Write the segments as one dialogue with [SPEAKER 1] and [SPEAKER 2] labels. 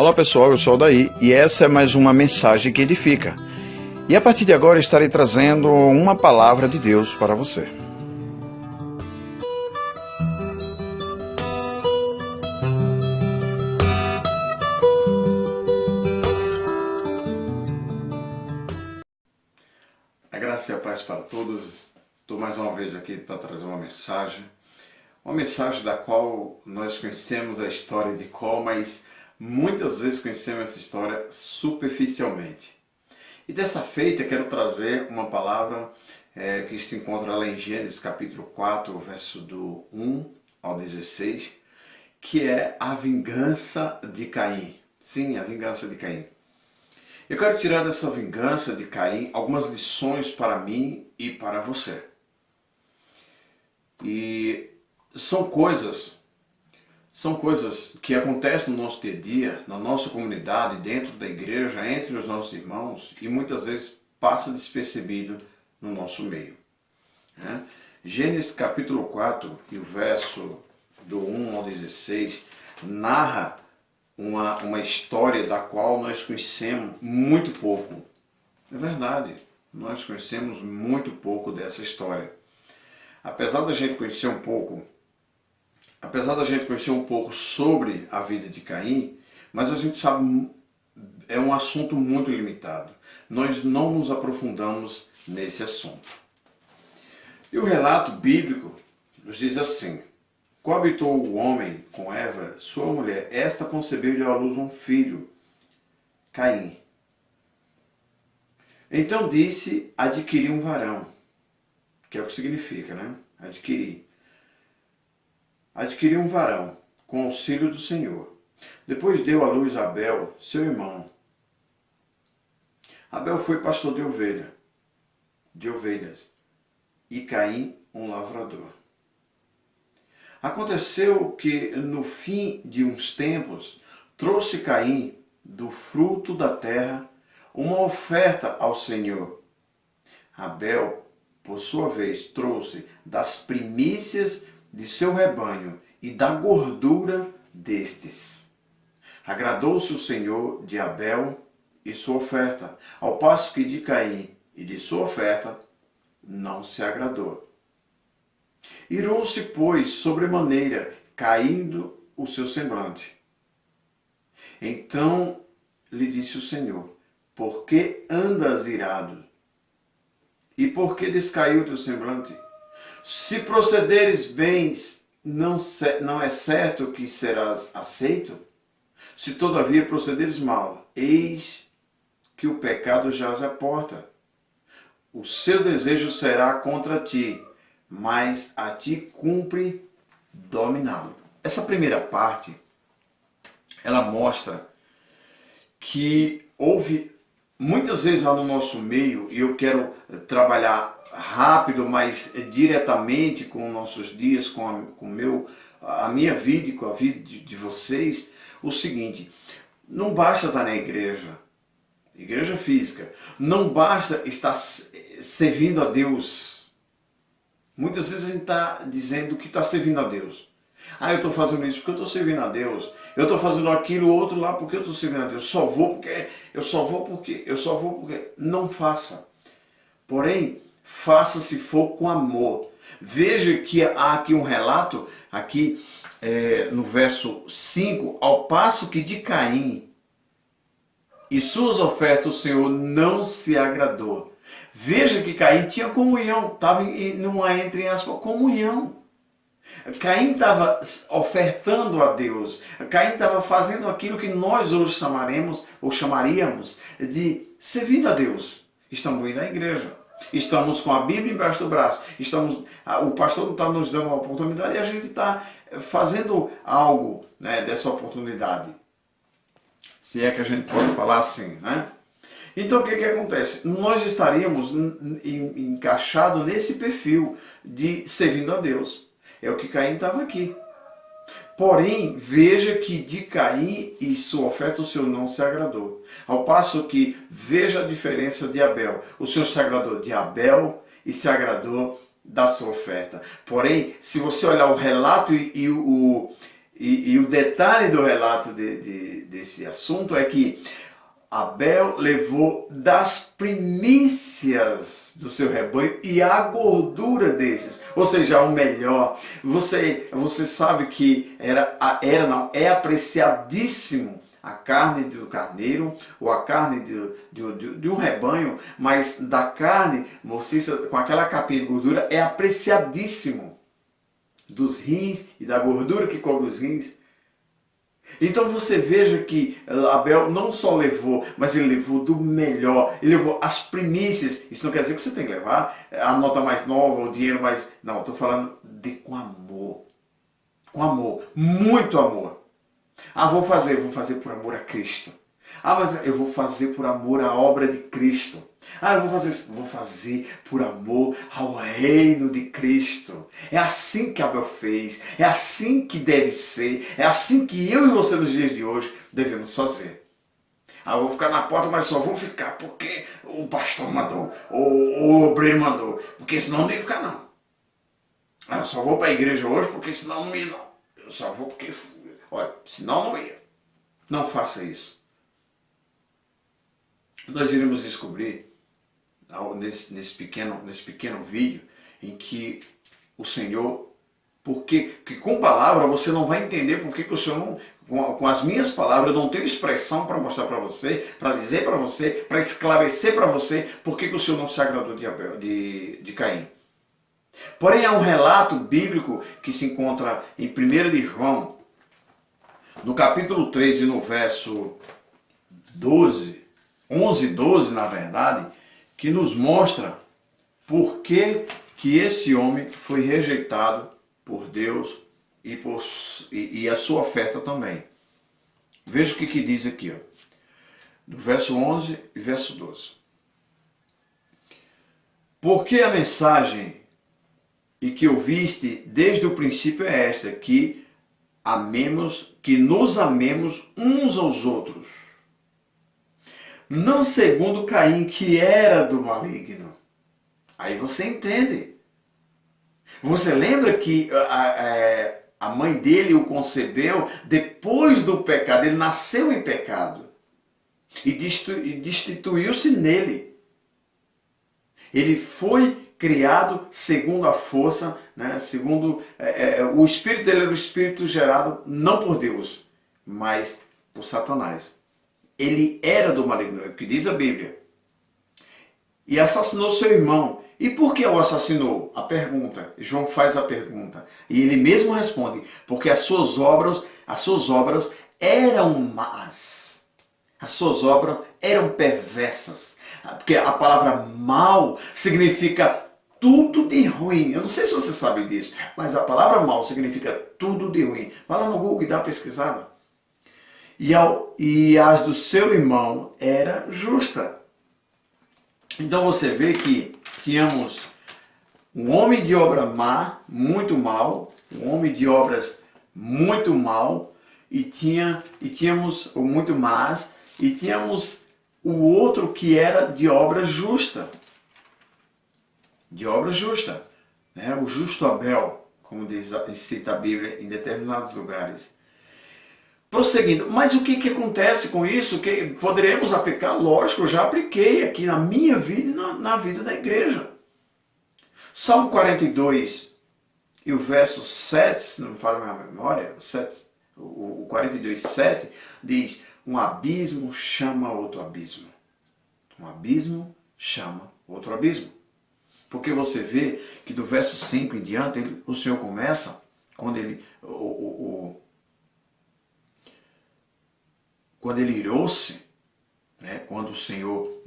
[SPEAKER 1] Olá pessoal, eu sou o Daí e essa é mais uma mensagem que edifica. E a partir de agora estarei trazendo uma palavra de Deus para você. A graça e a paz para todos. Estou mais uma vez aqui para trazer uma mensagem da qual nós conhecemos a história de cor, mas muitas vezes conhecemos essa história superficialmente. E desta feita quero trazer uma palavra que se encontra lá em Gênesis capítulo 4, verso do 1 ao 16, que é a vingança de Caim. Sim, a vingança de Caim. Eu quero tirar dessa vingança de Caim algumas lições para mim e para você. E são coisas que acontecem no nosso dia a dia, na nossa comunidade, dentro da igreja, entre os nossos irmãos, e muitas vezes passa despercebido no nosso meio. Gênesis capítulo 4, e o verso do 1 ao 16, narra uma história da qual nós conhecemos muito pouco. É verdade, nós conhecemos muito pouco dessa história. Apesar da gente conhecer um pouco sobre a vida de Caim, mas a gente sabe, é um assunto muito limitado. Nós não nos aprofundamos nesse assunto. E o relato bíblico nos diz assim: coabitou o homem com Eva, sua mulher, esta concebeu-lhe à luz um filho, Caim. Então disse, adquiri um varão, que é o que significa, né? Adquirir um varão, com auxílio do Senhor. Depois deu à luz a Abel, seu irmão. Abel foi pastor de ovelhas, e Caim um lavrador. Aconteceu que, no fim de uns tempos, trouxe Caim do fruto da terra uma oferta ao Senhor. Abel, por sua vez, trouxe das primícias de seu rebanho e da gordura destes. Agradou-se o Senhor de Abel e sua oferta, ao passo que de Caim e de sua oferta não se agradou. Irou-se, pois, sobremaneira, caindo o seu semblante. Então lhe disse o Senhor: por que andas irado? E por que descaiu o teu semblante? Se procederes bem, não é certo que serás aceito? Se todavia procederes mal, eis que o pecado jaz à porta. O seu desejo será contra ti, mas a ti cumpre dominá-lo. Essa primeira parte, ela mostra que houve muitas vezes lá no nosso meio, e eu quero trabalhar rápido, mas diretamente com os nossos dias, com a minha vida e com a vida de vocês, o seguinte: não basta estar na igreja física, não basta estar servindo a Deus. Muitas vezes a gente está dizendo que está servindo a Deus. Eu estou fazendo isso porque eu estou servindo a Deus. Eu estou fazendo aquilo outro lá porque eu estou servindo a Deus. Eu só vou porque. Não faça. Porém, faça se for com amor. Veja que há aqui um relato, no verso 5, ao passo que de Caim e suas ofertas o Senhor não se agradou. Veja que Caim tinha comunhão, estava numa, entre aspas, comunhão. Caim estava ofertando a Deus. Caim estava fazendo aquilo que nós hoje chamaríamos de servindo a Deus. Estamos indo à igreja. Estamos com a Bíblia embaixo do braço. O pastor não está nos dando uma oportunidade e a gente está fazendo algo, né, dessa oportunidade. Se é que a gente pode falar assim, né? Então o que acontece? Nós estaríamos encaixados nesse perfil de servindo a Deus. É o que Caim estava aqui. Porém, veja que de Caim e sua oferta o Senhor não se agradou. Ao passo que, veja a diferença de Abel. O Senhor se agradou de Abel e se agradou da sua oferta. Porém, se você olhar o relato E o detalhe do relato desse assunto é que Abel levou das primícias do seu rebanho e a gordura desses, ou seja, o melhor. Você sabe que é apreciadíssimo a carne do carneiro ou a carne de um rebanho, mas da carne, com aquela capinha de gordura, é apreciadíssimo. Dos rins e da gordura que cobre os rins. Então você veja que Abel não só levou, mas ele levou do melhor, ele levou as primícias. Isso não quer dizer que você tem que levar a nota mais nova, o dinheiro mais... Não, estou falando com amor. Com amor, muito amor. Ah, vou fazer por amor a Cristo. Ah, mas eu vou fazer por amor à obra de Cristo. Ah, eu vou fazer por amor ao reino de Cristo. É assim que Abel fez. É assim que deve ser. É assim que eu e você nos dias de hoje devemos fazer. Ah, eu vou ficar na porta, mas só vou ficar porque o pastor mandou. Ou o obreiro mandou. Porque senão não ia ficar não. Ah, eu só vou para a igreja hoje porque senão não ia não. Eu só vou porque... Olha, senão não ia. Não faça isso. Nós iremos descobrir nesse pequeno vídeo em que o Senhor, que com palavra você não vai entender porque que o Senhor não, com as minhas palavras eu não tenho expressão para mostrar para você, para dizer para você, para esclarecer para você porque que o Senhor não se agradou de Caim. Porém há um relato bíblico que se encontra em 1 de João, no capítulo 3 e no verso 11 e 12 na verdade, que nos mostra por que esse homem foi rejeitado por Deus e a sua oferta também. Veja o que diz aqui, ó, do verso 11 e verso 12. Porque a mensagem e que ouviste desde o princípio é esta, que nos amemos uns aos outros, não segundo Caim, que era do maligno. Aí você entende. Você lembra que a mãe dele o concebeu depois do pecado, ele nasceu em pecado e destituiu-se nele. Ele foi criado segundo a força, né? Segundo o espírito dele era o espírito gerado não por Deus, mas por Satanás. Ele era do maligno, é o que diz a Bíblia. E assassinou seu irmão. E por que o assassinou? A pergunta. João faz a pergunta. E ele mesmo responde. Porque as suas obras eram más. As suas obras eram perversas. Porque a palavra mal significa tudo de ruim. Eu não sei se você sabe disso, mas a palavra mal significa tudo de ruim. Vai lá no Google e dá uma pesquisada. E as do seu irmão era justa. Então você vê que tínhamos um homem de obra má, muito mal, um homem de obras muito mal, e tínhamos o muito más, e tínhamos o outro que era de obra justa. De obra justa, né? O justo Abel, como cita a Bíblia em determinados lugares. Prosseguindo, mas o que acontece com isso? Que poderemos aplicar? Lógico, eu já apliquei aqui na minha vida e na vida da igreja. Salmo 42 e o verso 7, se não me falha a minha memória, o 42, 7, diz: um abismo chama outro abismo. Um abismo chama outro abismo. Porque você vê que do verso 5 em diante, o Senhor começa, quando ele irou-se, né, quando o Senhor,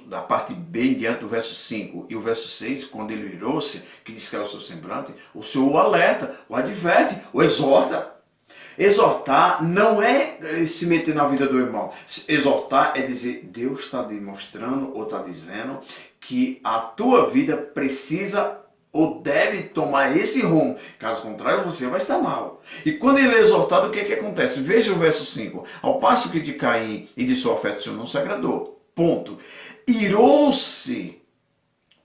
[SPEAKER 1] da parte B em diante do verso 5 e o verso 6, quando ele irou-se, que diz que era o seu semblante, o Senhor o alerta, o adverte, o exorta. Exortar não é se meter na vida do irmão. Exortar é dizer, Deus está demonstrando ou está dizendo que a tua vida precisa ou deve tomar esse rumo. Caso contrário, você vai estar mal. E quando ele é exortado, o que acontece? Veja o verso 5. Ao passo que de Caim e de sua oferta o Senhor não se agradou. Ponto. Irou-se,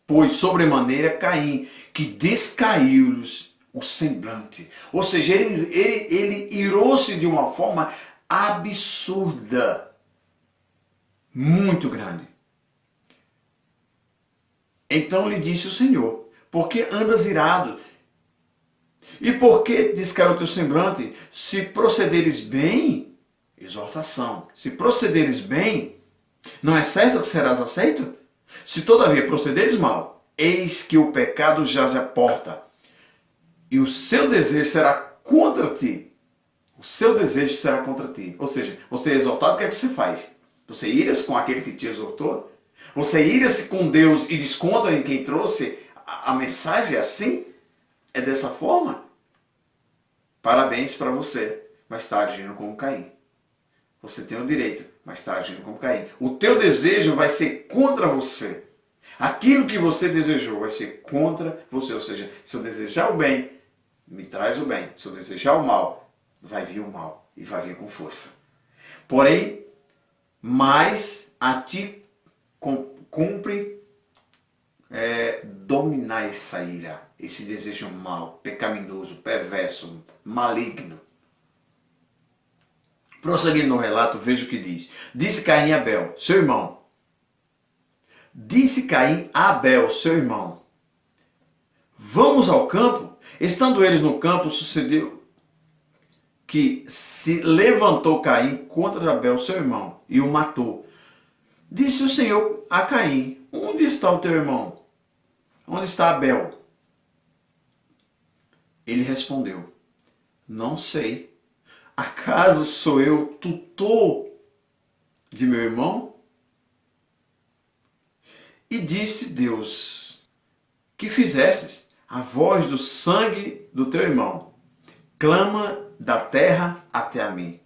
[SPEAKER 1] pois sobremaneira Caim, que descaiu-lhes o semblante. Ou seja, ele irou-se de uma forma absurda, muito grande. Então lhe disse o Senhor: por que andas irado? E por que descaiu o teu semblante? Se procederes bem, exortação, se procederes bem, não é certo que serás aceito? Se todavia procederes mal, eis que o pecado jaz à porta, e o seu desejo será contra ti. O seu desejo será contra ti. Ou seja, você é exortado, o que é que você faz? Você ira-se com aquele que te exortou? Você ira-se com Deus e desconta em quem trouxe a mensagem assim? É dessa forma? Parabéns para você, mas está agindo como Caim. Você tem o direito, mas está agindo como Caim. O teu desejo vai ser contra você. Aquilo que você desejou vai ser contra você. Ou seja, se eu desejar o bem, me traz o bem. Se eu desejar o mal, vai vir o mal. E vai vir com força. Porém, mais a ti cumpre dominar essa ira, esse desejo mal, pecaminoso, perverso, maligno. Prosseguindo no relato, veja o que diz. Disse Caim a Abel, seu irmão. Disse Caim a Abel, seu irmão. Vamos ao campo? Estando eles no campo, sucedeu que se levantou Caim contra Abel, seu irmão, e o matou. Disse o Senhor a Caim, onde está o teu irmão? Onde está Abel? Ele respondeu, não sei. Acaso sou eu tutor de meu irmão? E disse Deus, que fizesses? A voz do sangue do teu irmão clama da terra até a mim.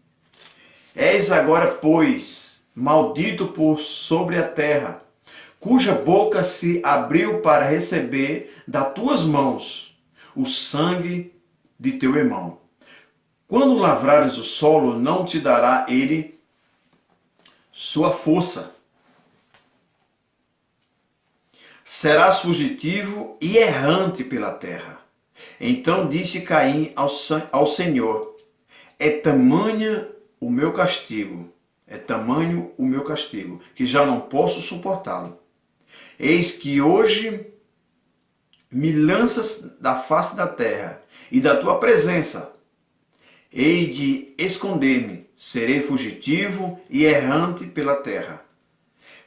[SPEAKER 1] És agora, pois, maldito por sobre a terra, cuja boca se abriu para receber das tuas mãos o sangue de teu irmão. Quando lavrares o solo, não te dará ele sua força. Serás fugitivo e errante pela terra. Então disse Caim ao Senhor, é tamanho o meu castigo, que já não posso suportá-lo. Eis que hoje me lanças da face da terra e da tua presença. Hei de esconder-me, serei fugitivo e errante pela terra.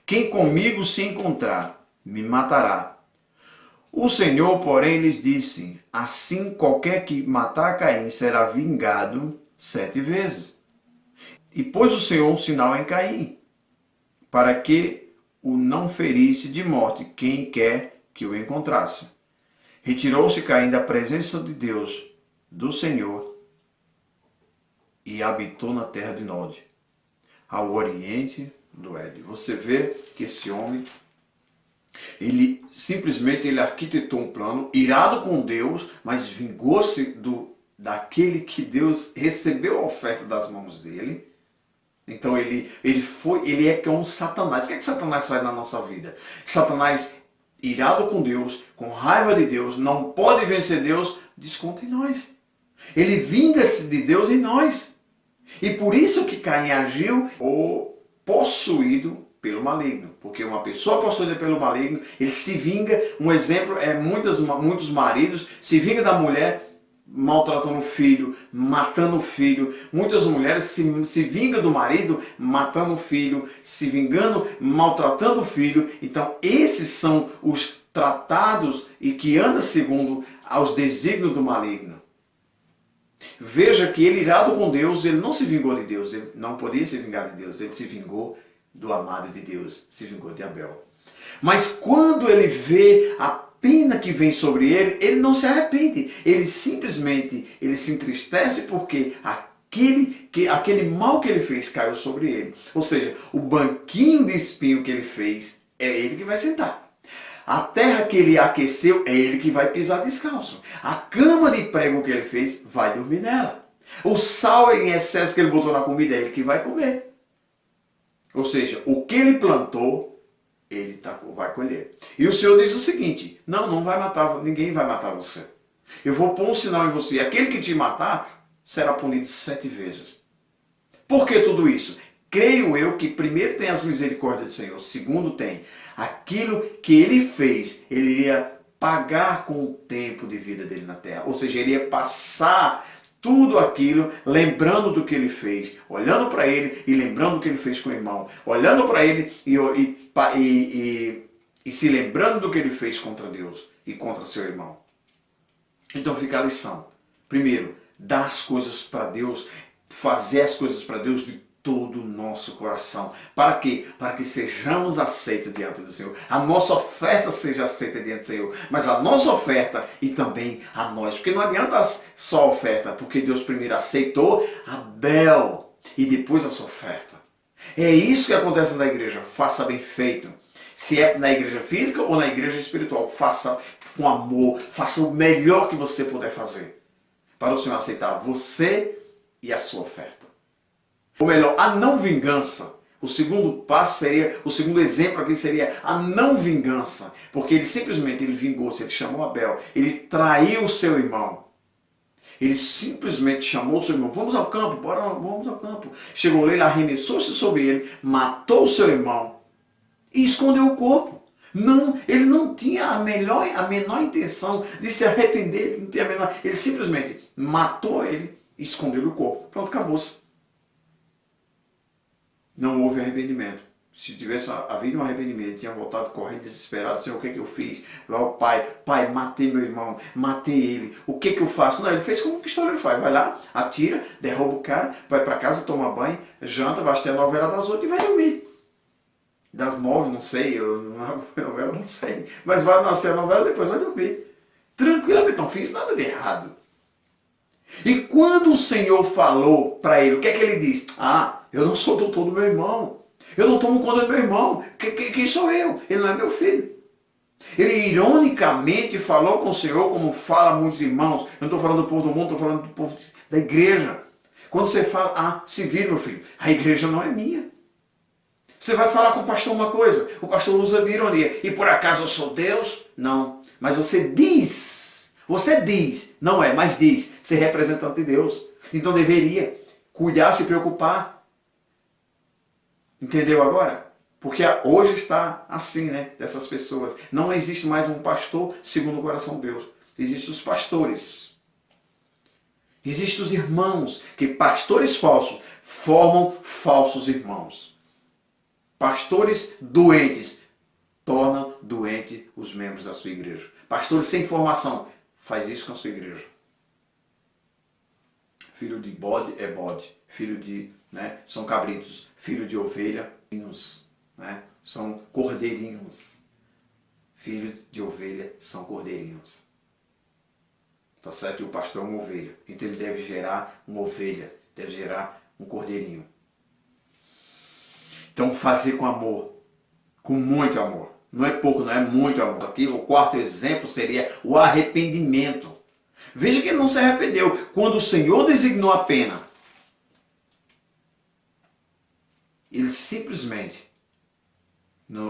[SPEAKER 1] Quem comigo se encontrar, me matará. O Senhor, porém, lhes disse, assim qualquer que matar Caim será vingado 7 vezes. E pôs o Senhor um sinal em Caim, para que o não ferisse de morte quem quer que o encontrasse. Retirou-se Caim da presença de Deus, do Senhor, e habitou na terra de Nod, ao oriente do Éden. Você vê que esse homem, ele simplesmente arquitetou um plano, irado com Deus, mas vingou-se daquele que Deus recebeu a oferta das mãos dele. Então ele é como Satanás. O que é que Satanás faz na nossa vida? Satanás, irado com Deus, com raiva de Deus, não pode vencer Deus, desconta em nós. Ele vinga-se de Deus em nós. E por isso que Caim agiu ou possuído pelo maligno. Porque uma pessoa possuída pelo maligno, ele se vinga. Um exemplo é muitos maridos se vingam da mulher maltratando o filho, matando o filho. Muitas mulheres se vingam do marido matando o filho, se vingando, maltratando o filho. Então esses são os tratados e que andam segundo aos desígnios do maligno. Veja que ele, irado com Deus, ele não se vingou de Deus, ele não podia se vingar de Deus, ele se vingou do amado de Deus, se vingou de Abel. Mas quando ele vê a pena que vem sobre ele, ele não se arrepende, ele simplesmente se entristece porque aquele mal que ele fez caiu sobre ele. Ou seja, o banquinho de espinho que ele fez, é ele que vai sentar. A terra que ele aqueceu, é ele que vai pisar descalço. A cama de prego que ele fez, vai dormir nela. O sal em excesso que ele botou na comida, é ele que vai comer. Ou seja, o que ele plantou, ele vai colher. E o Senhor diz o seguinte, não vai matar, ninguém vai matar você. Eu vou pôr um sinal em você. Aquele que te matar será punido 7 vezes. Por que tudo isso? Creio eu que primeiro tem as misericórdias do Senhor. Segundo tem aquilo que ele fez. Ele iria pagar com o tempo de vida dele na terra. Ou seja, ele ia passar tudo aquilo, lembrando do que ele fez, olhando para ele e lembrando do que ele fez com o irmão, olhando para ele e se lembrando do que ele fez contra Deus e contra seu irmão. Então fica a lição. Primeiro, dar as coisas para Deus, fazer as coisas para Deus de todo o nosso coração. Para quê? Para que sejamos aceitos diante do Senhor. A nossa oferta seja aceita diante do Senhor. Mas a nossa oferta e também a nós. Porque não adianta só a oferta. Porque Deus primeiro aceitou Abel e depois a sua oferta. É isso que acontece na igreja. Faça bem feito. Se é na igreja física ou na igreja espiritual. Faça com amor. Faça o melhor que você puder fazer. Para o Senhor aceitar você e a sua oferta. Ou melhor, a não vingança. O segundo passo seria, o segundo exemplo aqui seria a não vingança. Porque ele simplesmente vingou-se, ele chamou Abel, ele traiu o seu irmão. Ele simplesmente chamou o seu irmão, vamos ao campo, bora, vamos ao campo. Chegou lá, ele arremessou-se sobre ele, matou o seu irmão e escondeu o corpo. Não, ele não tinha a menor intenção de se arrepender, não tinha ele simplesmente matou ele e escondeu o corpo. Pronto, acabou-se. Não houve arrependimento. Se tivesse havido um arrependimento, ele tinha voltado correndo desesperado, Senhor, o que é que eu fiz? Lá o pai, matei meu irmão, matei ele, o que é que eu faço? Não, ele fez como um pistoleiro faz, vai lá, atira, derruba o cara, vai para casa, toma banho, janta, vai assistir a novela das 8 e vai dormir. Das 9, não sei, a novela não sei, mas vai nascer a novela, depois vai dormir. Tranquilamente, não fiz nada de errado. E quando o Senhor falou para ele, o que é que ele disse? Eu não sou doutor do meu irmão. Eu não tomo conta do meu irmão. Quem sou eu? Ele não é meu filho. Ele ironicamente falou com o Senhor como fala muitos irmãos. Eu não estou falando do povo do mundo, estou falando do povo da igreja. Quando você fala, se vira, meu filho, a igreja não é minha. Você vai falar com o pastor uma coisa, o pastor usa de ironia. E por acaso eu sou Deus? Não. Mas você diz, não é, mas diz, ser representante de Deus. Então deveria cuidar, se preocupar. Entendeu agora? Porque hoje está assim, né? Dessas pessoas. Não existe mais um pastor segundo o coração de Deus. Existem os pastores. Existem os irmãos. Que pastores falsos formam falsos irmãos. Pastores doentes tornam doente os membros da sua igreja. Pastores sem formação faz isso com a sua igreja. Filho de bode é bode. Filho de, são cabritos. Filho de ovelha, são cordeirinhos. Filho de ovelha são cordeirinhos. Tá certo? E o pastor é uma ovelha. Então ele deve gerar uma ovelha. Deve gerar um cordeirinho. Então fazer com amor. Com muito amor. Não é pouco, não é muito amor. Aqui o quarto exemplo seria o arrependimento. Veja que ele não se arrependeu. Quando o Senhor designou a pena, ele simplesmente,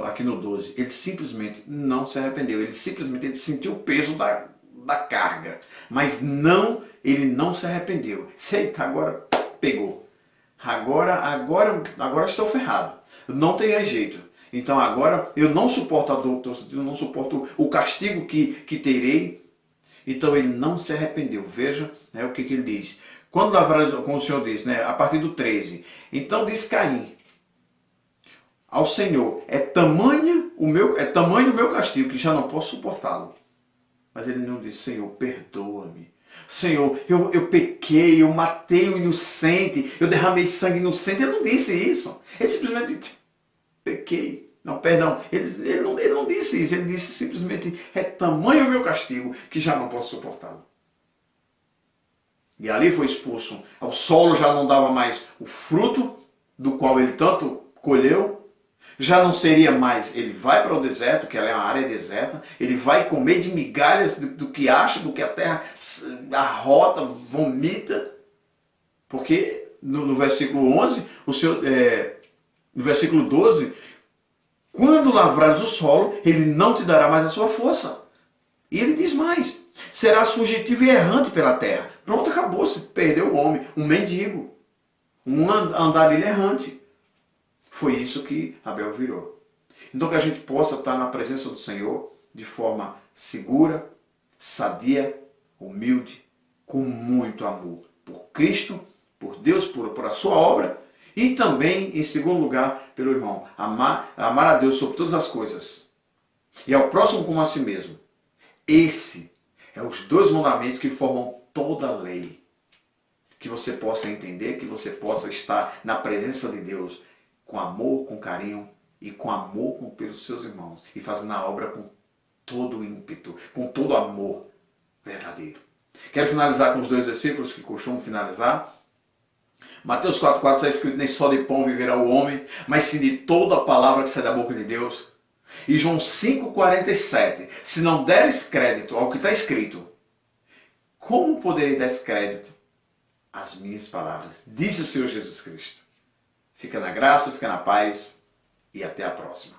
[SPEAKER 1] aqui no 12, ele simplesmente não se arrependeu. Ele simplesmente sentiu o peso da carga. Mas ele não se arrependeu. Eita, agora pegou. Agora estou ferrado. Não tem jeito. Então agora eu não suporto a dor, eu não suporto o castigo que terei. Então ele não se arrependeu. Veja o que ele diz. Quando lavrar, como o Senhor diz, a partir do 13. Então diz Caim ao Senhor, é tamanho o meu castigo que já não posso suportá-lo. Mas ele não disse, Senhor, perdoa-me. Senhor, eu pequei, eu matei um inocente, eu derramei sangue inocente. Ele não disse isso. Ele simplesmente disse, pequei. Não, perdão, ele não disse isso. Ele disse simplesmente, é tamanho o meu castigo que já não posso suportá-lo. E ali foi expulso. O solo já não dava mais o fruto do qual ele tanto colheu. Já não seria mais, ele vai para o deserto, que ela é uma área deserta, ele vai comer de migalhas do que acha, do que a terra arrota, vomita. Porque no versículo 11, no versículo 12, quando lavrares o solo, ele não te dará mais a sua força. E ele diz mais, serás fugitivo e errante pela terra. Pronto, acabou-se, perdeu o homem, um mendigo, um andarilho errante. Foi isso que Abel virou. Então que a gente possa estar na presença do Senhor de forma segura, sadia, humilde, com muito amor por Cristo, por Deus, por a sua obra e também, em segundo lugar, pelo irmão. Amar a Deus sobre todas as coisas e ao próximo como a si mesmo. Esse é os dois mandamentos que formam toda a lei. Que você possa entender, que você possa estar na presença de Deus com amor, com carinho e com amor pelos seus irmãos e fazendo a obra com todo o ímpeto, com todo o amor verdadeiro. Quero finalizar com os dois versículos que costumo finalizar. Mateus 4,4 está escrito, nem só de pão viverá o homem, mas sim de toda a palavra que sai da boca de Deus. E João 5,47, se não deres crédito ao que está escrito, como poderei dar crédito às minhas palavras? Disse o Senhor Jesus Cristo. Fica na graça, fica na paz e até a próxima.